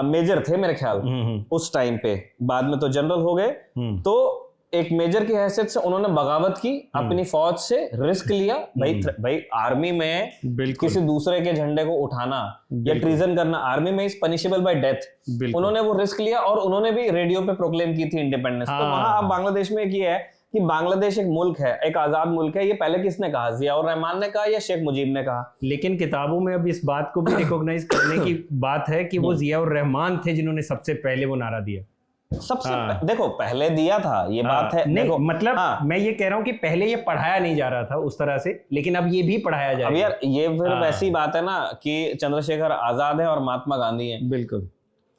मेजर थे मेरे ख्याल उस टाइम पे, बाद में तो जनरल हो गए, तो एक मेजर की हैसियत से उन्होंने बगावत की, अपनी फौज से रिस्क लिया। भाई आर्मी में किसी दूसरे के झंडे को उठाना या ट्रीजन करना आर्मी में इज पनिशेबल बाय डेथ। उन्होंने वो रिस्क लिया और उन्होंने भी रेडियो पे प्रोक्लेम की थी इंडिपेंडेंस। तो वहां अब बांग्लादेश में ये है कि बांग्लादेश एक मुल्क है, एक आजाद मुल्क है। ये पहले किसने कहा, जियाउर रहमान ने कहा या शेख मुजीब ने कहा? लेकिन किताबों में अब इस बात को भी रिकॉग्नाइज करने की बात है कि वो जियाउर रहमान थे जिन्होंने सबसे पहले वो नारा दिया। सबसे देखो पहले दिया था, ये बात है। नहीं देखो, मतलब मैं ये कह रहा हूँ कि पहले ये पढ़ाया नहीं जा रहा था उस तरह से, लेकिन अब ये भी पढ़ाया जाएगा। अब यार ये फिर वैसी बात है ना कि चंद्रशेखर आजाद है और महात्मा गांधी है। बिल्कुल।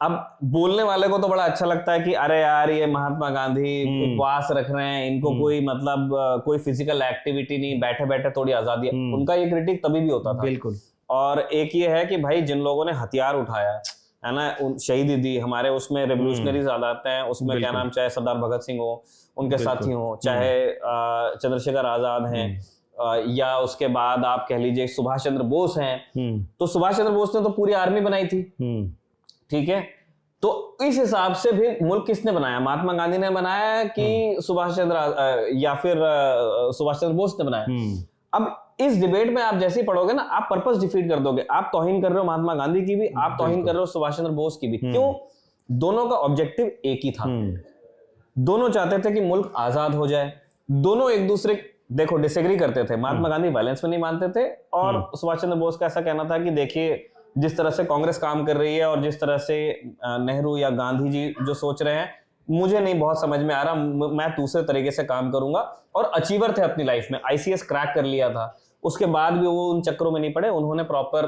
अब बोलने वाले को तो बड़ा अच्छा लगता है कि अरे यार ये महात्मा गांधी उपवास रख रहे हैं, इनको कोई मतलब कोई फिजिकल एक्टिविटी नहीं, बैठे बैठे थोड़ी आजादी है। उनका ये क्रिटिक तभी भी होता था। बिल्कुल। और एक ये है कि भाई जिन लोगों ने हथियार उठाया है ना, शहीदी दी, हमारे उसमें रेवोल्यूशनरी ज्यादा आते हैं, उसमें क्या नाम, चाहे सरदार भगत सिंह हो, उनके साथी हो, चाहे चंद्रशेखर आजाद हैं, या उसके बाद आप कह लीजिए सुभाष चंद्र बोस हैं। तो सुभाष चंद्र बोस ने तो पूरी आर्मी बनाई थी, ठीक है। तो इस हिसाब से भी मुल्क किसने बनाया, महात्मा गांधी ने बनाया कि सुभाष चंद्र या फिर सुभाष चंद्र बोस ने बनाया? अब इस डिबेट में आप जैसे ही पढ़ोगे ना, आप पर्पस डिफीट कर दोगे। आप तौहीन कर रहे हो महात्मा गांधी की भी, आप तौहीन कर रहे हो सुभाष चंद्र बोस की भी। क्यों? दोनों का ऑब्जेक्टिव एक ही था, दोनों चाहते थे कि मुल्क आजाद हो जाए। दोनों एक दूसरे देखो डिसएग्री करते थे। महात्मा गांधी वायलेंस में नहीं मानते थे, और सुभाष चंद्र बोस का ऐसा कहना था कि देखिए जिस तरह से कांग्रेस काम कर रही है और जिस तरह से नेहरू या गांधी जी जो सोच रहे हैं, मुझे नहीं बहुत समझ में आ रहा, मैं दूसरे तरीके से काम करूंगा। और अचीवर थे अपनी लाइफ में, आईसीएस क्रैक कर लिया था, उसके बाद भी वो उन चक्करों में नहीं पड़े। उन्होंने प्रॉपर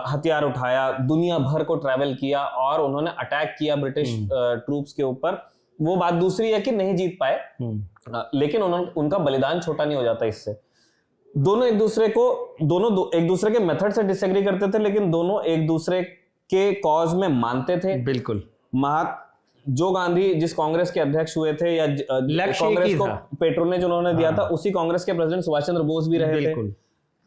हथियार उठाया, दुनिया भर को ट्रैवल किया और उन्होंने अटैक किया ब्रिटिश ट्रूप्स के ऊपर। वो बात दूसरी है कि नहीं जीत पाए, लेकिन उनका बलिदान छोटा नहीं हो जाता इससे। दोनों एक दूसरे के मेथड से डिसएग्री करते थे, लेकिन दोनों एक दूसरे के कॉज में मानते थे। बिल्कुल। जो गांधी जिस कांग्रेस के अध्यक्ष हुए थे या कांग्रेस को पेट्रोनेज उन्होंने दिया था, उसी कांग्रेस के प्रेसिडेंट सुभाष चंद्र बोस भी रहे थे।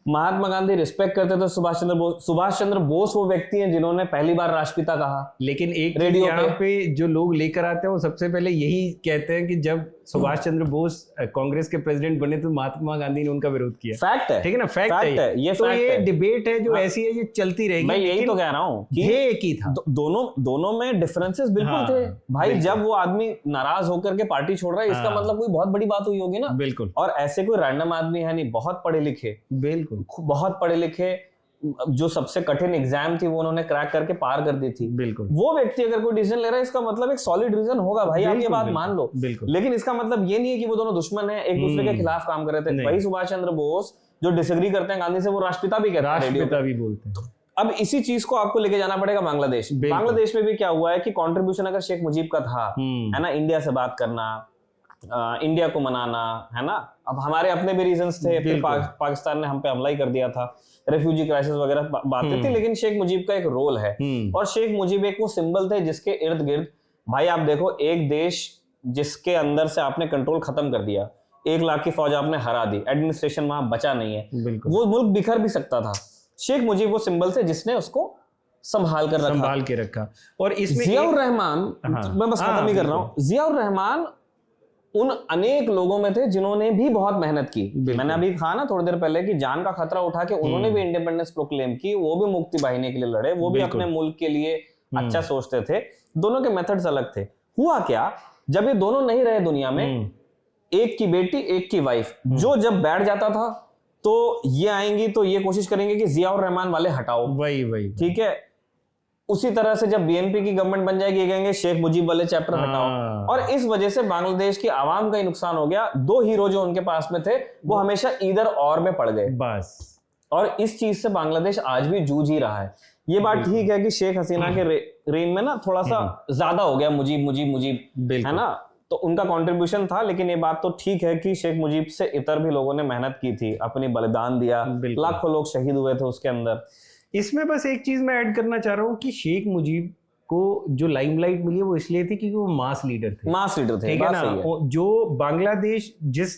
महात्मा गांधी रिस्पेक्ट करते थे सुभाष चंद्र बोस। सुभाष चंद्र बोस वो व्यक्ति हैं जिन्होंने पहली बार राष्ट्रपिता कहा। लेकिन एक रेडियो यहाँ पे जो लोग लेकर आते हैं वो सबसे पहले यही कहते हैं कि जब सुभाष चंद्र बोस कांग्रेस के प्रेसिडेंट बने तो महात्मा गांधी ने उनका विरोध किया। फैक्ट है, ठीक है ना, फैक्ट है ये तो fact ये है। डिबेट है जो ऐसी है ये चलती रहेगी। मैं यही तो कह रहा हूँ कि ये एक ही था। दोनों में डिफरेंसेस बिल्कुल हाँ, थे भाई। बिल्कुल। जब वो आदमी नाराज होकर के पार्टी छोड़ रहा है इसका हाँ। मतलब कोई बहुत बड़ी बात हुई होगी ना। बिल्कुल और ऐसे कोई रैंडम आदमी है नहीं, बहुत पढ़े लिखे, बिल्कुल बहुत पढ़े लिखे, जो सबसे कठिन एग्जाम थी वो उन्होंने क्रैक करके पार कर दी थी। बिल्कुल वो व्यक्ति अगर कोई डिसीजन ले रहा है इसका मतलब एक सॉलिड रीजन होगा भाई, आप ये बात मान लो। बिल्कुल लेकिन इसका मतलब ये नहीं है कि वो दोनों दुश्मन हैं, एक दूसरे के खिलाफ काम कर रहे थे। नहीं। वही सुभाष चंद्र बोस जो डिसएग्री करते हैं गांधी से वो राष्ट्रपिता भी कहते हैं रेडियो पे। राष्ट्रपिता भी बोलते हैं। अब इसी चीज को आपको लेके जाना पड़ेगा बांग्लादेश। बिल्कुल। बांग्लादेश में भी क्या हुआ है कि कंट्रीब्यूशन अगर शेख मुजीब का था, है ना, इंडिया से बात करना, इंडिया को मनाना, है ना, अब हमारे अपने भी रीजंस थे, फिर पाकिस्तान ने हम पे हमला ही कर दिया था, रेफ्यूजी क्राइसिस वगैरह बातें थी, लेकिन शेख मुजीब का एक रोल है। और शेख मुजीब एक वो सिंबल थे जिसके इर्द गिर्द भाई आप देखो, एक देश जिसके अंदर से आपने कंट्रोल खत्म कर दिया, 1 लाख की फौज आपने हरा दी, एडमिनिस्ट्रेशन वहां बचा नहीं है, वो मुल्क बिखर भी सकता था। शेख मुजीब वो सिंबल थे जिसने उसको संभाल के रखा। और इसमें जियाउर रहमान, मैं बस खत्म ही कर रहा हूँ, जियाउर रहमान उन अनेक लोगों में थे जिन्होंने भी बहुत मेहनत की। मैंने अभी कहा ना थोड़ी देर पहले कि जान का खतरा उठा के उन्होंने भी इंडिपेंडेंस प्रोक्लेम की, वो भी मुक्ति वाहिनी के लिए लड़े, वो भी अपने मुल्क के लिए अच्छा सोचते थे। दोनों के मेथड्स अलग थे। हुआ क्या, जब ये दोनों नहीं रहे दुनिया में, एक की बेटी एक की वाइफ, जो जब बैठ जाता था तो ये आएंगी तो ये कोशिश करेंगे कि जियाउर रहमान वाले हटाओ, वही ठीक है। उसी तरह से जब बीएनपी की गवर्नमेंट बन जाएगी ये कहेंगे शेख मुजीब वाले चैप्टर हटाओ। और इस वजह से बांग्लादेश की आवाम का ही नुकसान हो गया। 2 हीरो जो उनके पास में थे वो हमेशा इधर और में पड़ गए बस। और इस चीज से बांग्लादेश आज भी जूझ ही रहा है। ये बात ठीक है कि शेख हसीना के रेन में ना थोड़ा सा ज्यादा हो गया मुजीब, है ना, तो उनका कंट्रीब्यूशन था। लेकिन ये बात तो ठीक है कि शेख मुजीब से इतर भी लोगों ने मेहनत की थी, अपनी बलिदान दिया, लाखों लोग शहीद हुए थे उसके अंदर। इसमें बस एक चीज मैं ऐड करना चाह रहा हूँ कि शेख मुजीब को जो लाइमलाइट मिली है वो इसलिए थी क्योंकि वो मास लीडर थे, ठीक है ना। जो बांग्लादेश जिस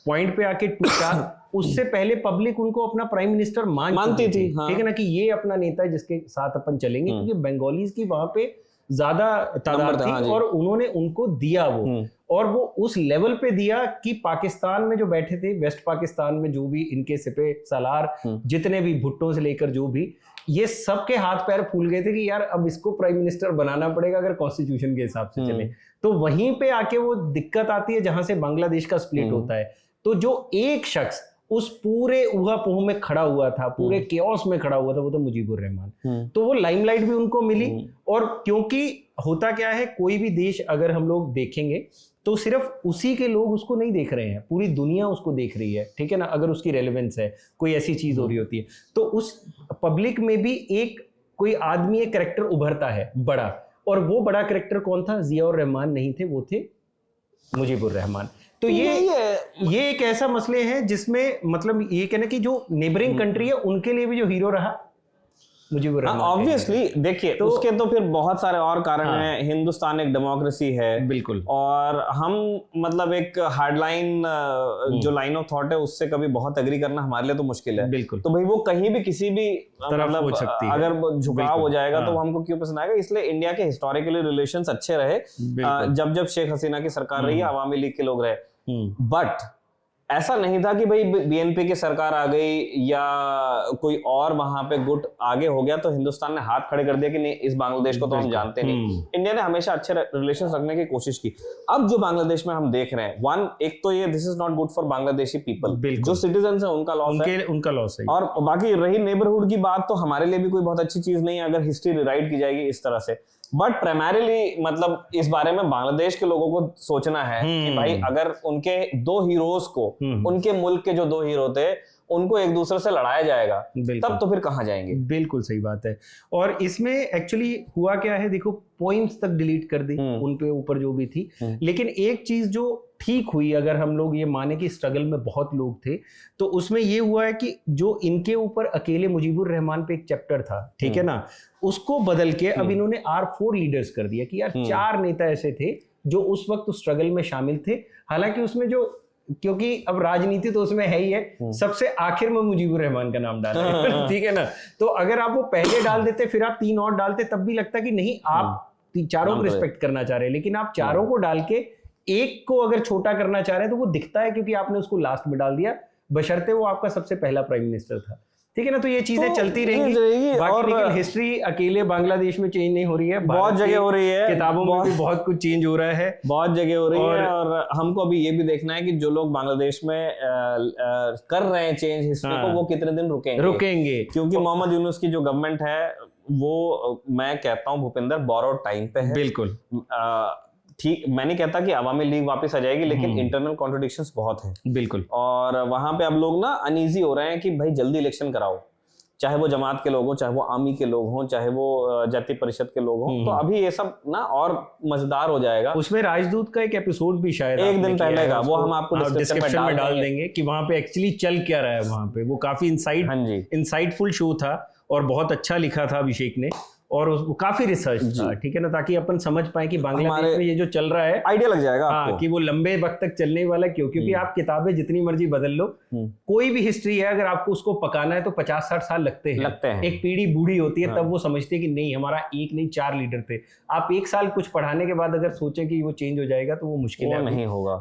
पॉइंट पे आके टूटा उससे पहले पब्लिक उनको अपना प्राइम मिनिस्टर मानती थी, ठीक है ना, कि ये अपना नेता है जिसके साथ अपन चलेंगे, क्योंकि बंगालीज की वहां पे ज्यादा तादाद थी और उन्होंने उनको दिया वो, और वो उस लेवल पे दिया कि पाकिस्तान में जो बैठे थे, वेस्ट पाकिस्तान में जो भी इनके सिपे सालार जितने भी भुट्टो से लेकर जो भी, ये सबके हाथ पैर फूल गए थे कि यार अब इसको प्राइम मिनिस्टर बनाना पड़ेगा अगर कॉन्स्टिट्यूशन के हिसाब से चले। तो वहीं पे आके वो दिक्कत आती है जहां से बांग्लादेश का स्प्लिट होता है। तो जो एक शख्स उस पूरे ऊहापोह में खड़ा हुआ था, पूरे केओस में खड़ा हुआ था, वो तो मुजीबुर रहमान। तो वो लाइमलाइट भी उनको मिली। और क्योंकि होता क्या है, कोई भी देश अगर हम लोग देखेंगे तो सिर्फ उसी के लोग उसको नहीं देख रहे हैं, पूरी दुनिया उसको देख रही है, ठीक है ना। अगर उसकी रेलेवेंस है, कोई ऐसी चीज हो रही होती है, तो उस पब्लिक में भी एक कोई आदमी, एक कैरेक्टर उभरता है बड़ा। और वो बड़ा कैरेक्टर कौन था? जियाउर रहमान नहीं थे, वो थे मुजीबुर रहमान। तो ये एक ऐसा मसले है जिसमें मतलब ये कहना कि जो नेबरिंग कंट्री है उनके लिए भी जो हीरो रहा मुजीबुर रहमान। ऑब्वियसली देखिए, तो उसके तो फिर बहुत सारे और कारण हैं। हिंदुस्तान एक डेमोक्रेसी है, बिल्कुल, और हम मतलब एक हार्डलाइन जो लाइन ऑफ थॉट है उससे कभी बहुत एग्री करना हमारे लिए तो मुश्किल है, बिल्कुल। तो भाई वो कहीं भी किसी भी मतलब अगर झुकाव हो जाएगा तो हमको क्यों पसंद आएगा। इसलिए इंडिया के हिस्टोरिकली रिलेशंस अच्छे रहे जब शेख हसीना की सरकार रही, आवामी लीग के लोग रहे। बट ऐसा नहीं था कि भाई बीएनपी की सरकार आ गई या कोई और वहां पे गुट आगे हो गया तो हिंदुस्तान ने हाथ खड़े कर दिया कि नहीं, इस बांग्लादेश को तो हम जानते नहीं। इंडिया ने हमेशा अच्छे रिलेशंस रखने की कोशिश की। अब जो बांग्लादेश में हम देख रहे हैं, एक तो ये this is not good for Bangladeshi people, जो सिटीजन है उनका लॉस है, और बाकी रही नेबरहुड की बात, तो हमारे लिए भी कोई बहुत अच्छी चीज नहीं है अगर हिस्ट्री रिराइट की जाएगी इस तरह से। बट प्राइमरीली मतलब इस बारे में बांग्लादेश के लोगों को सोचना है कि भाई अगर उनके 2 हीरोज को, उनके मुल्क के जो 2 हीरो थे, उनको एक दूसरे से लड़ाया जाएगा, तब तो फिर कहां जाएंगे। बिल्कुल सही बात है। और इसमें एक्चुअली हुआ क्या है, देखो पॉइंट्स तक डिलीट कर दी उन पे ऊपर जो भी थी, लेकिन एक चीज जो ठीक हुई, अगर हम लोग ये माने कि स्ट्रगल में बहुत लोग थे, तो उसमें ये हुआ है कि जो इनके ऊपर अकेले मुजीबुर रहमान पे एक चैप्टर था, ठीक है ना, उसको बदल के अब इन्होंने R4 लीडर्स कर दिया कि यार 4 नेता ऐसे थे जो उस वक्त स्ट्रगल में शामिल थे। हालांकि उसमें जो क्योंकि अब राजनीति तो उसमें है ही है, सबसे आखिर में मुजीबुर रहमान का नाम डाला है ठीक है ना। तो अगर आप वो पहले डाल देते फिर आप 3 और डालते, तब भी लगता कि नहीं आप चारों को रिस्पेक्ट करना चाह रहे हैं, लेकिन आप चारों को डाल के एक को अगर छोटा करना चाह रहे हैं तो वो दिखता है, क्योंकि आपने उसको लास्ट में डाल दिया, बशर्ते वो आपका सबसे पहला प्राइम मिनिस्टर था। ठीक है ना। तो ये चीजें तो चलती रहेंगी, बाकी और लेकिन हिस्ट्री अकेले बांग्लादेश में चेंज नहीं हो रही है, बहुत जगह हो रही है, किताबों में भी बहुत कुछ चेंज हो रहा है, बहुत जगह हो रही है। और हमको अभी ये भी देखना है कि जो लोग बांग्लादेश में कर रहे हैं चेंज हिस्ट्री को, वो कितने दिन रुकेंगे, क्योंकि मोहम्मद यूनुस की जो गवर्नमेंट है वो, मैं कहता हूँ भूपिंदर, बोरोड टाइम पे है। बिल्कुल ठीक, मैं नहीं कहता कि अवामी लीग वापस आ जाएगी, लेकिन इंटरनल कॉन्ट्रडिक्शंस बहुत हैं। बिल्कुल। और वहां पे अब लोग ना अनईजी हो रहे हैं कि भाई जल्दी इलेक्शन कराओ, चाहे वो जमात के लोग हों, चाहे वो आर्मी के लोग हों, चाहे वो जातीय परिषद के लोग हों। तो अभी ये सब ना और मजेदार हो जाएगा। उसमें राजदूत का एक एपिसोड भी शायद एक दिन पहले का, वो हम आपको डिस्क्रिप्शन में डाल देंगे कि वहां पे एक्चुअली चल क्या रहा है वहां पे। वो काफी इंसाइटफुल शो था और बहुत अच्छा लिखा था अभिषेक ने, और वो काफी रिसर्च था। ठीक है ना, ताकि अपन समझ पाए कि बांग्लादेश में ये जो चल रहा है, आइडिया लग जाएगा आपको कि वो लंबे वक्त तक चलने वाला क्यों। क्योंकि आप किताबें जितनी मर्जी बदल लो, कोई भी हिस्ट्री है, अगर आपको उसको पकाना है तो 50-60 साल लगते हैं। एक पीढ़ी बूढ़ी होती है, तब वो समझती है कि नहीं हमारा एक नहीं 4 लीडर थे। आप 1 साल कुछ पढ़ाने के बाद अगर सोचें कि वो चेंज हो जाएगा तो वो मुश्किल नहीं होगा।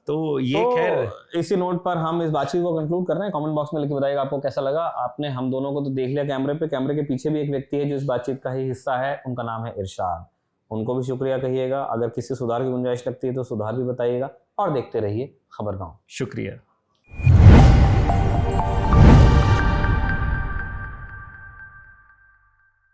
तो ये खैर इसी नोट पर हम इस बातचीत को कंक्लूड कर रहे हैं। कमेंट बॉक्स में लिख के बताइएगा आपको कैसा लगा। आपने हम दोनों को तो देख लिया कैमरे पे, कैमरे के पीछे भी एक व्यक्ति है जो इस बातचीत का ही हिस्सा है, उनका नाम है इरशाद। उनको भी शुक्रिया कहिएगा। अगर किसी सुधार की गुंजाइश लगती है तो सुधार भी बताइएगा, और देखते रहिए खबरगांव। शुक्रिया।